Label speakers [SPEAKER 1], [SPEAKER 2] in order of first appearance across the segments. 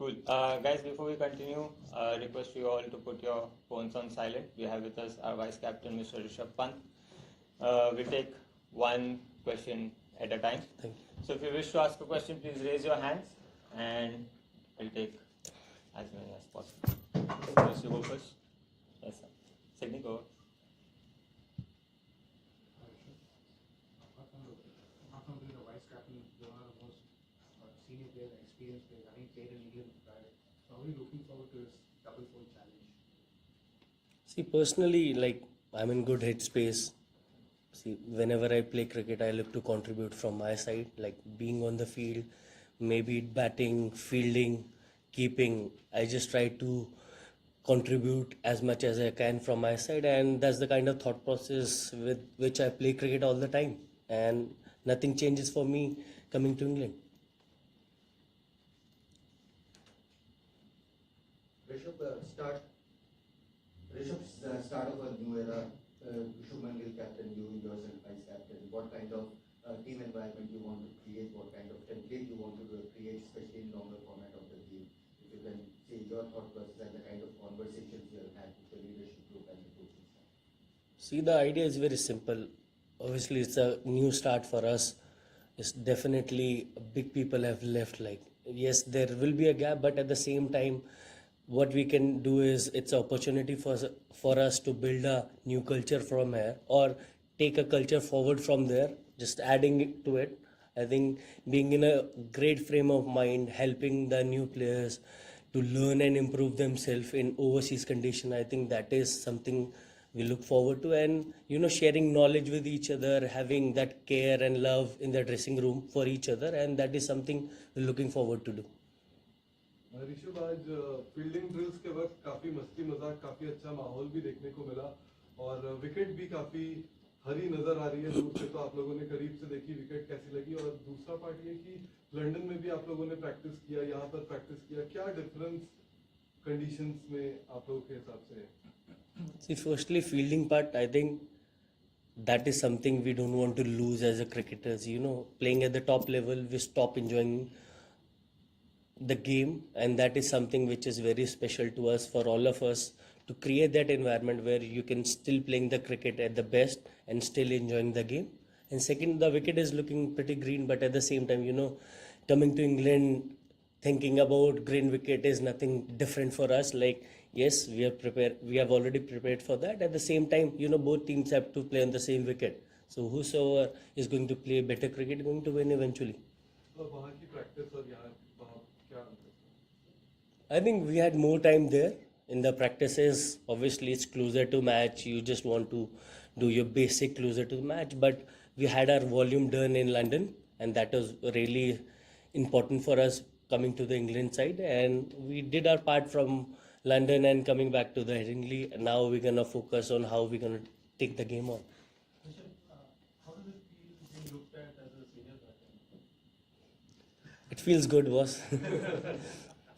[SPEAKER 1] Cool. Guys, before we continue, request you all to put your phones on silent. We have with us our Vice Captain, Mr. Rishabh Pant. We'll take one question at a time.
[SPEAKER 2] Thank you.
[SPEAKER 1] So if you wish to ask a question, please raise your hands and we'll take as many as possible. Yes, you go first. Yes, sir. Sydney, go.
[SPEAKER 3] Apart from being a vice captain, you are the most senior player, experienced player, having played in England prior. So how are you looking forward to this double-fold challenge?
[SPEAKER 2] See, personally, like I'm in good headspace. See, whenever I play cricket, I look to contribute from my side, like being on the field, maybe batting, fielding, keeping. I just try to contribute as much as I can from my side, and that's the kind of thought process with which I play cricket all the time. And nothing changes for me coming to England.
[SPEAKER 4] Start of a new era. Shubman will captain you, yourself vice captain. What kind of team environment you want to create? What kind of template you want to create, especially in longer format of the game? If you can say your thought process and the kind of conversations you have had with the leadership group and the coaching staff.
[SPEAKER 2] See, the idea is very simple. Obviously, it's a new start for us. It's definitely big people have left. Like, yes, there will be a gap, but at the same time, what we can do is it's an opportunity for us to build a new culture from here or take a culture forward from there, just adding it to it. I think being in a great frame of mind, helping the new players to learn and improve themselves in overseas condition, I think that is something we look forward to. And sharing knowledge with each other, having that care and love in the dressing room for each other, and that is something we're looking forward to do.
[SPEAKER 5] Rishabh, आज fielding drills के वक्त काफी मस्ती मजाक, काफी अच्छा माहौल भी देखने को मिला और विकेट भी काफी हरी नजर आ रही है दूर से, तो आप लोगों ने करीब से देखी विकेट कैसी लगी? और दूसरा पार्ट ये कि लंदन में भी आप लोगों ने प्रैक्टिस किया, यहाँ पर प्रैक्टिस किया, क्या डिफरेंस कंडीशंस में आप लोगों के हिसाब से है?
[SPEAKER 2] See, firstly, fielding part, I think that is something we don't want to lose as a cricketers. Playing at the top level, we stop enjoying the game, and that is something which is very special to us, for all of us, to create that environment where you can still playing the cricket at the best and still enjoying the game. And second, the wicket is looking pretty green, but at the same time, coming to England, thinking about green wicket is nothing different for us. Like, yes, we have already prepared for that. At the same time, both teams have to play on the same wicket, so whosoever is going to play better cricket is going to win eventually.
[SPEAKER 5] वहाँ की practice और यहाँ क्या?
[SPEAKER 2] I think we had more time there. In the practices, obviously it's closer to match. You just want to do your basic closer to the match. But we had our volume done in London, and that was really important for us coming to the England side. And we did our part from London and coming back to the Headingley. And now we're gonna focus on how we're gonna take the game on.
[SPEAKER 3] How does it feel being looked at as a senior batsman?
[SPEAKER 2] It feels good, boss.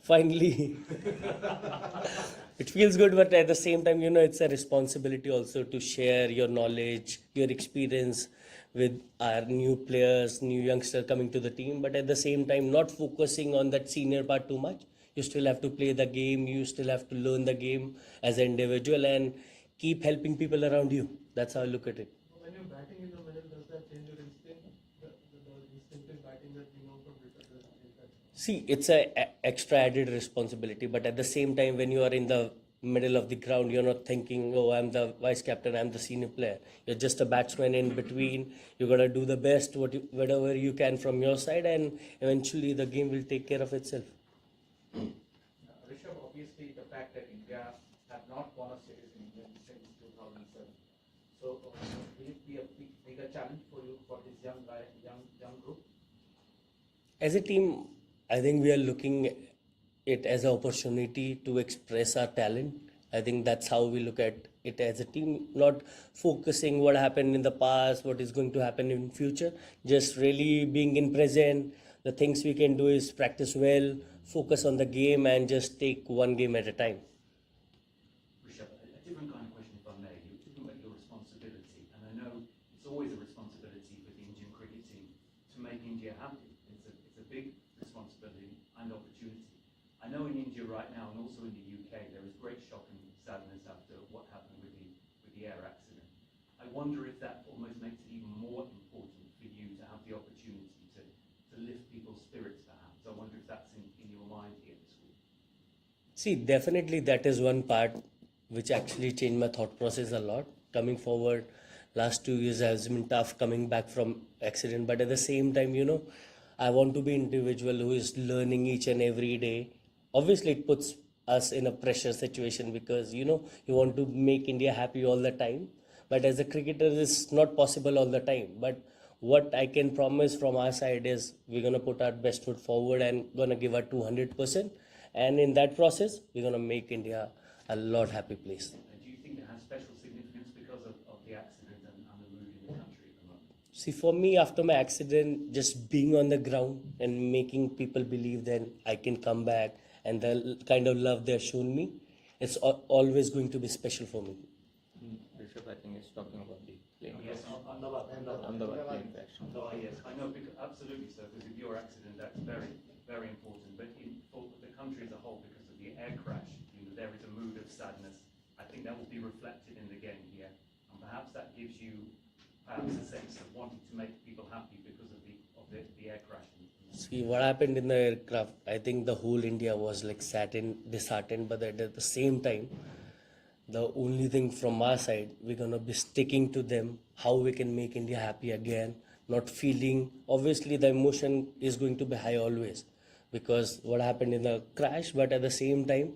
[SPEAKER 2] Finally. It feels good, but at the same time, it's a responsibility also to share your knowledge, your experience with our new players, new youngsters coming to the team. But at the same time, not focusing on that senior part too much. You still have to play the game. You still have to learn the game as an individual and keep helping people around you. That's how I look at it.
[SPEAKER 3] When you're batting in the middle, does that change your instinct? The instinctive batting that you know from cricket?
[SPEAKER 2] See, it's a extra added responsibility, but at the same time, when you are in the middle of the ground, you're not thinking, oh, I'm the vice captain, I'm the senior player. You're just a batsman in between. You're gonna do the best, whatever you can from your side, and eventually the game will take care of itself.
[SPEAKER 6] Rishabh, obviously the fact that India have not won a series in England since 2007. So will it be a bigger challenge for you, for this young group?
[SPEAKER 2] As a team, I think we are looking it as an opportunity to express our talent. I think that's how we look at it as a team, not focusing what happened in the past, what is going to happen in future, just really being in present. The things we can do is practice well, focus on the game, and just take one game at a time.
[SPEAKER 7] Rishabh, a different kind of question, if I may. You're talking about your responsibility, and I know it's always a responsibility for the Indian cricket team to make India happy. It's a big responsibility and opportunity. I know know in India right now, and also in the UK, there is great shock and sadness after what happened with the air accident. I wonder if that almost makes it even more important for you to have the opportunity to lift people's spirits, perhaps. I wonder if that's in your mind here this week.
[SPEAKER 2] See, definitely that is one part which actually changed my thought process a lot. Coming forward, last 2 years has been tough coming back from accident, but at the same time, I want to be individual who is learning each and every day. Obviously, it puts us in a pressure situation because you want to make India happy all the time. But as a cricketer, it's not possible all the time. But what I can promise from our side is we're gonna put our best foot forward and gonna give our 200%. And in that process, we're gonna make India a lot happy place.
[SPEAKER 7] Do you think it has special significance because of the accident and the mood in the country at the moment?
[SPEAKER 2] See, for me, after my accident, just being on the ground and making people believe that I can come back and the kind of love they're shown me, it's always going to be special for me.
[SPEAKER 1] Rishabh, I think, is talking about the plane
[SPEAKER 7] Yes,
[SPEAKER 1] crash.
[SPEAKER 6] Ahmedabad.
[SPEAKER 1] Ahmedabad plane crash.
[SPEAKER 7] Yes, I know, because, absolutely, sir, because of your accident, that's very, very important. But for the country as a whole, because of the air crash, there is a mood of sadness. I think that will be reflected in the game here. And perhaps that gives you perhaps a sense of wanting to make people happy because of the air crash.
[SPEAKER 2] See, what happened in the aircraft, I think the whole India was like disheartened, but at the same time, the only thing from our side, we're gonna be sticking to them, how we can make India happy again, not feeling, obviously the emotion is going to be high always because what happened in the crash, but at the same time,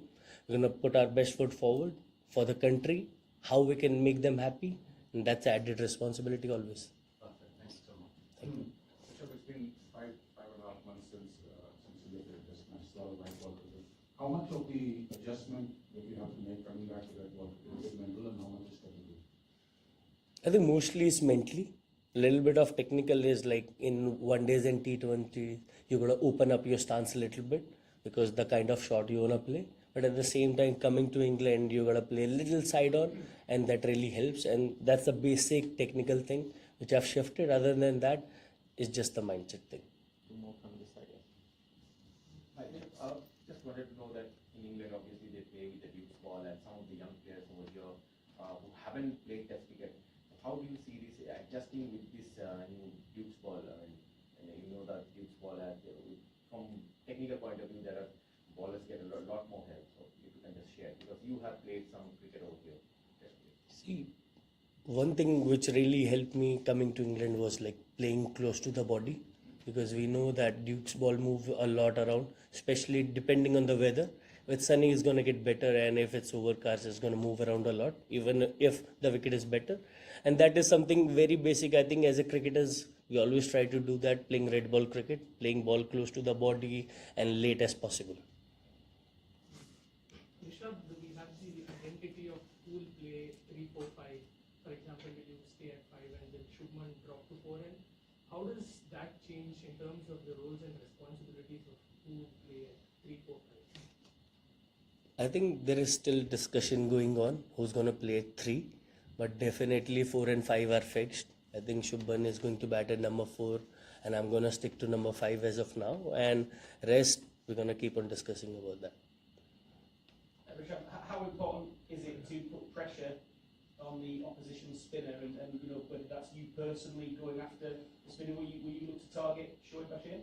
[SPEAKER 2] we're gonna put our best foot forward for the country, how we can make them happy, and that's added responsibility always.
[SPEAKER 7] Perfect, thank you so much.
[SPEAKER 2] Thank you.
[SPEAKER 3] Rishabh, it's been five and a half months since you did this match, a lot of white ball cricket. How much of the adjustment that you have to make coming back to that ball is mental and how much is technical?
[SPEAKER 2] I think mostly it's mentally. A little bit of technical is like in one days and T20, you gotta open up your stance a little bit because the kind of shot you wanna play. But at the same time, coming to England, you gotta play a little side on, and that really helps. And that's the basic technical thing which I've shifted. Other than that, it's just the mindset thing.
[SPEAKER 1] Two more from this side.
[SPEAKER 8] Just wanted to know that in England, obviously, they play with the Duke's ball, and some of the young players over here who haven't played Test cricket. How do you see this adjusting with this new Duke's ball? And you know that Duke's ball, from technical point of view, there are ballers get a lot more help. So if you can just share, because you have played some cricket over here.
[SPEAKER 2] See, one thing which really helped me coming to England was like playing close to the body because we know that Duke's ball move a lot around, especially depending on the weather. With sunny, it's going to get better, and if it's overcast, it's going to move around a lot, even if the wicket is better. And that is something very basic. I think as a cricketers, we always try to do that, playing red ball cricket, playing ball close to the body and late as possible.
[SPEAKER 9] Rishabh, we have the identity of pool play 3, 4, 5. For example, we you stay at 5 and then Shubman drop to 4. And how does that change in terms of the roles and responsibilities of pool play at 3, 4, 5?
[SPEAKER 2] I think there is still discussion going on who's going to play at 3, but definitely 4 and 5 are fixed. I think Shubman is going to bat at number 4, and I'm going to stick to number 5 as of now. And rest, we're going to keep on discussing about that.
[SPEAKER 6] Rishabh, how important is it to put pressure on the opposition spinner and whether that's you personally going after the spinner, will you look to target Shoaib Bashir?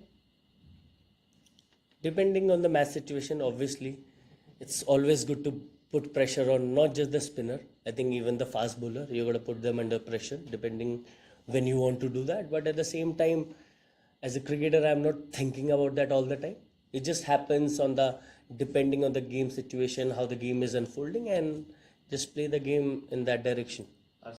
[SPEAKER 2] Depending on the match situation, obviously, it's always good to put pressure on not just the spinner. I think even the fast bowler, you got to put them under pressure depending when you want to do that. But at the same time, as a cricketer, I'm not thinking about that all the time. It just happens depending on the game situation, how the game is unfolding, and just play the game in that direction.